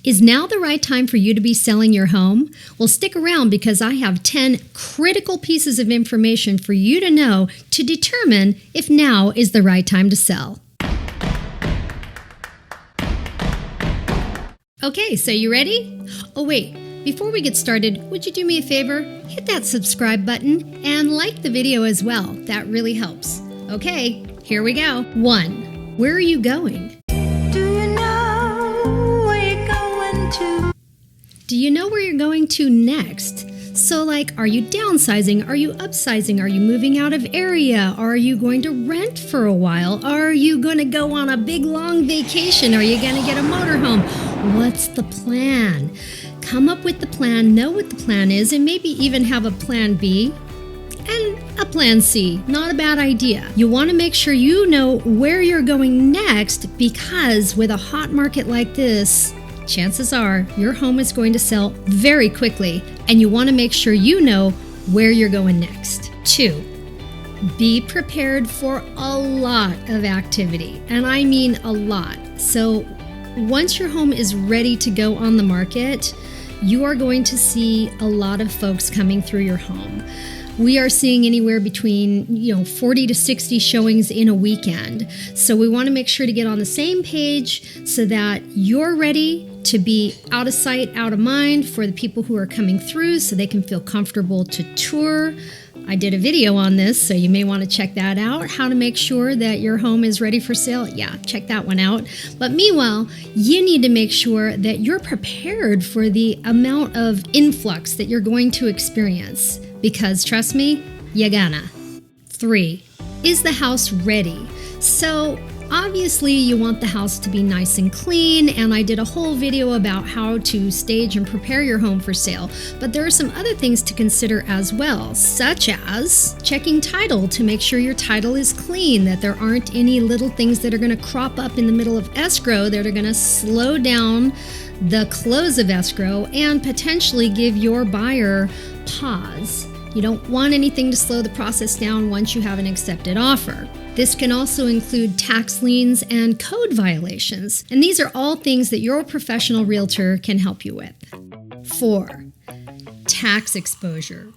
Is now the right time for you to be selling your home? Well, stick around because I have 10 critical pieces of information for you to know to determine if now is the right time to sell. Okay, so you ready? Oh wait, before we get started, would you do me a favor? Hit that subscribe button and like the video as well. That really helps. Okay, here we go. 1. Where are you going? Do you know where you're going to next? So are you downsizing? Are you upsizing? Are you moving out of area? Are you going to rent for a while? Are you going to go on a big long vacation? Are you going to get a motorhome? What's the plan? Come up with the plan, know what the plan is, and maybe even have a plan B and a plan C. Not a bad idea. You want to make sure you know where you're going next because with a hot market like this, chances are your home is going to sell very quickly, and you want to make sure you know where you're going next. 2, be prepared for a lot of activity, and I mean a lot. So once your home is ready to go on the market, you are going to see a lot of folks coming through your home. We are seeing anywhere between 40 to 60 showings in a weekend. So we want to make sure to get on the same page so that you're ready to be out of sight, out of mind for the people who are coming through so they can feel comfortable to tour. I did a video on this, so you may want to check that out. How to make sure that your home is ready for sale. Yeah, check that one out. But meanwhile, you need to make sure that you're prepared for the amount of influx that you're going to experience. Because trust me, you gonna. 3, is the house ready? So obviously you want the house to be nice and clean, and I did a whole video about how to stage and prepare your home for sale. But there are some other things to consider as well, such as checking title to make sure your title is clean, that there aren't any little things that are going to crop up in the middle of escrow that are going to slow down the close of escrow and potentially give your buyer pause. You don't want anything to slow the process down once you have an accepted offer. This can also include tax liens and code violations, and these are all things that your professional realtor can help you with. 4, tax exposure.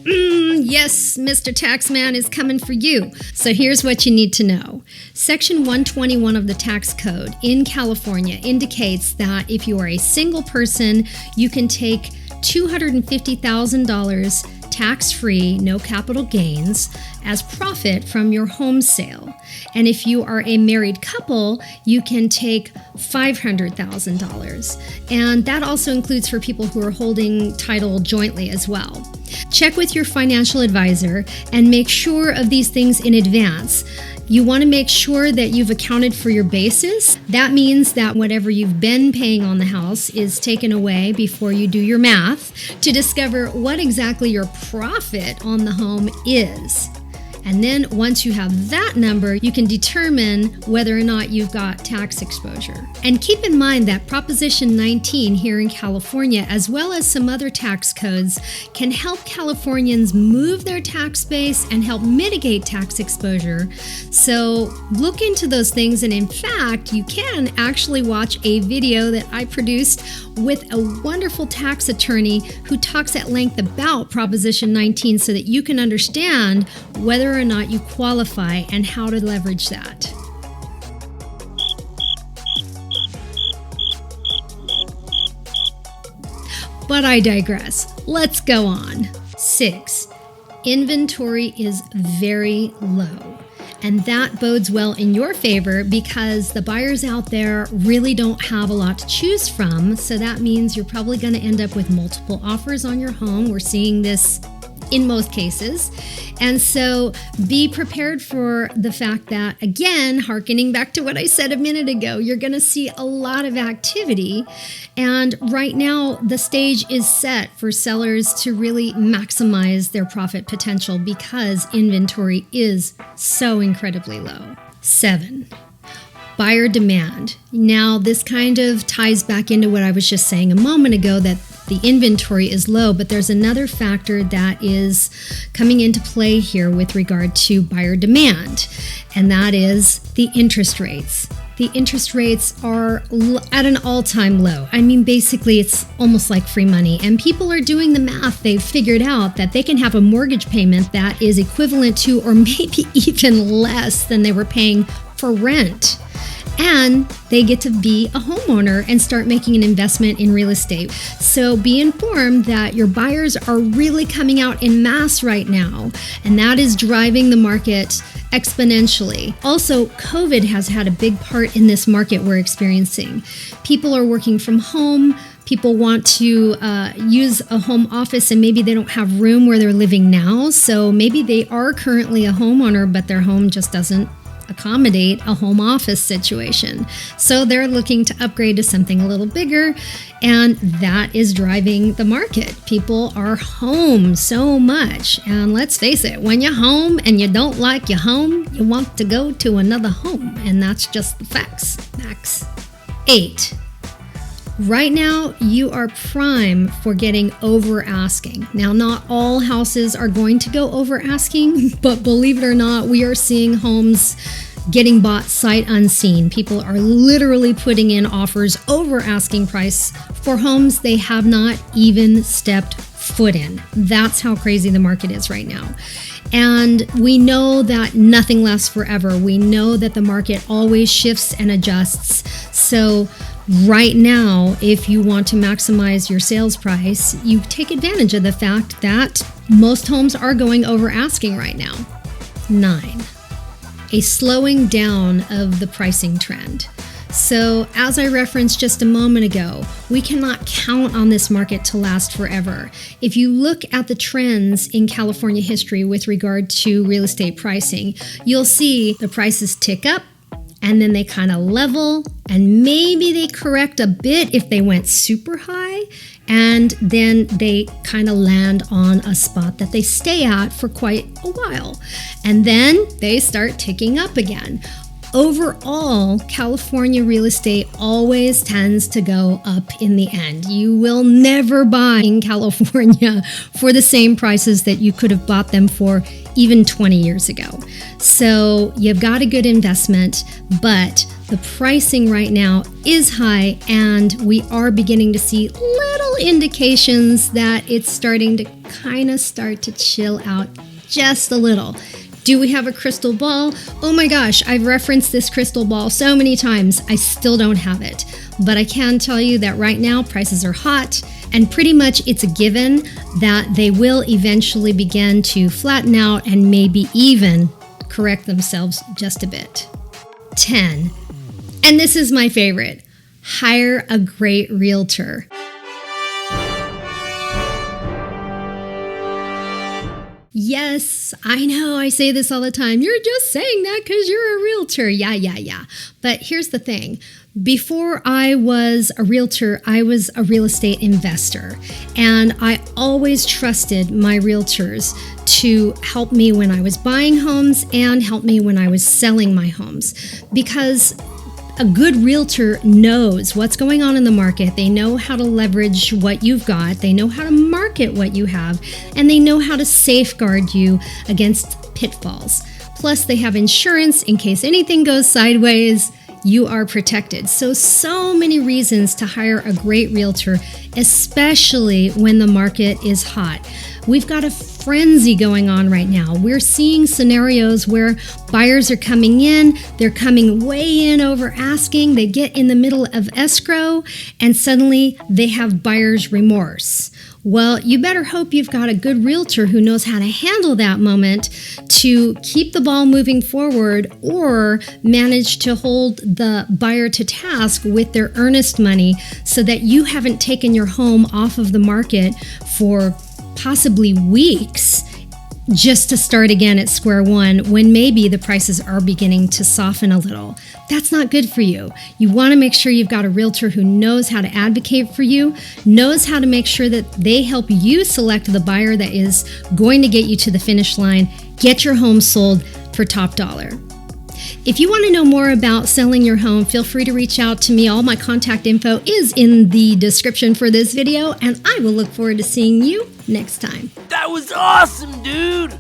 Yes, Mr. Taxman is coming for you. So here's what you need to know. Section 121 of the tax code in California indicates that if you are a single person, you can take $250,000 tax-free, no capital gains, as profit from your home sale. And if you are a married couple, you can take $500,000. And that also includes for people who are holding title jointly as well. Check with your financial advisor and make sure of these things in advance. You want to make sure that you've accounted for your basis. That means that whatever you've been paying on the house is taken away before you do your math to discover what exactly your profit on the home is. And then once you have that number, you can determine whether or not you've got tax exposure. And keep in mind that Proposition 19 here in California, as well as some other tax codes, can help Californians move their tax base and help mitigate tax exposure. So look into those things. And in fact, you can actually watch a video that I produced with a wonderful tax attorney who talks at length about Proposition 19 so that you can understand whether or not you qualify and how to leverage that. But I digress. Let's go on. 6, inventory is very low. And that bodes well in your favor because the buyers out there really don't have a lot to choose from. So that means you're probably going to end up with multiple offers on your home. We're seeing this in most cases. And so be prepared for the fact that, again, hearkening back to what I said a minute ago, you're going to see a lot of activity. And right now, the stage is set for sellers to really maximize their profit potential because inventory is so incredibly low. 7, buyer demand. Now, this kind of ties back into what I was just saying a moment ago, that the inventory is low, but there's another factor that is coming into play here with regard to buyer demand, and that is the interest rates. The interest rates are at an all-time low. I mean, basically, it's almost like free money. And people are doing the math. They've figured out that they can have a mortgage payment that is equivalent to or maybe even less than they were paying for rent. And they get to be a homeowner and start making an investment in real estate. So be informed that your buyers are really coming out en masse right now, and that is driving the market exponentially. Also, COVID has had a big part in this market we're experiencing. People are working from home. People want to use a home office, and maybe they don't have room where they're living now. So maybe they are currently a homeowner, but their home just doesn't accommodate a home office situation. So they're looking to upgrade to something a little bigger, and that is driving the market. People are home so much. And let's face it, when you're home and you don't like your home, you want to go to another home. And that's just the facts. Facts. 8. Right now, you are prime for getting over asking. Now, not all houses are going to go over asking, but believe it or not, we are seeing homes getting bought sight unseen. People are literally putting in offers over asking price for homes they have not even stepped foot in. That's how crazy the market is right now. And we know that nothing lasts forever. We know that the market always shifts and adjusts. So right now, if you want to maximize your sales price, you take advantage of the fact that most homes are going over asking right now. 9. A slowing down of the pricing trend. So, as I referenced just a moment ago, we cannot count on this market to last forever. If you look at the trends in California history with regard to real estate pricing, you'll see the prices tick up, and then they kind of level, and maybe they correct a bit if they went super high, and then they kind of land on a spot that they stay at for quite a while. And then they start ticking up again. Overall, California real estate always tends to go up in the end. You will never buy in California for the same prices that you could have bought them for even 20 years ago. So you've got a good investment, but the pricing right now is high, and we are beginning to see little indications that it's starting to kind of start to chill out just a little. Do we have a crystal ball? Oh my gosh, I've referenced this crystal ball so many times. I still don't have it. But I can tell you that right now prices are hot, and pretty much it's a given that they will eventually begin to flatten out and maybe even correct themselves just a bit. 10. And this is my favorite. Hire a great realtor. Yes, I know I say this all the time. You're just saying that because you're a realtor. Yeah. But here's the thing. Before I was a realtor, I was a real estate investor. And I always trusted my realtors to help me when I was buying homes and help me when I was selling my homes. Because a good realtor knows what's going on in the market. They know how to leverage what you've got. They know how to market what you have. And they know how to safeguard you against pitfalls. Plus, they have insurance in case anything goes sideways. You are protected. So many reasons to hire a great realtor, especially when the market is hot. We've got a frenzy going on right now. We're seeing scenarios where buyers are coming in, they're coming way in over asking, they get in the middle of escrow, and suddenly they have buyer's remorse. Well, you better hope you've got a good realtor who knows how to handle that moment to keep the ball moving forward or manage to hold the buyer to task with their earnest money so that you haven't taken your home off of the market for possibly weeks just to start again at square one when maybe the prices are beginning to soften a little. That's not good for you. You want to make sure you've got a realtor who knows how to advocate for you, knows how to make sure that they help you select the buyer that is going to get you to the finish line, get your home sold for top dollar. If you want to know more about selling your home, feel free to reach out to me. All my contact info is in the description for this video, and I will look forward to seeing you next time. That was awesome, dude!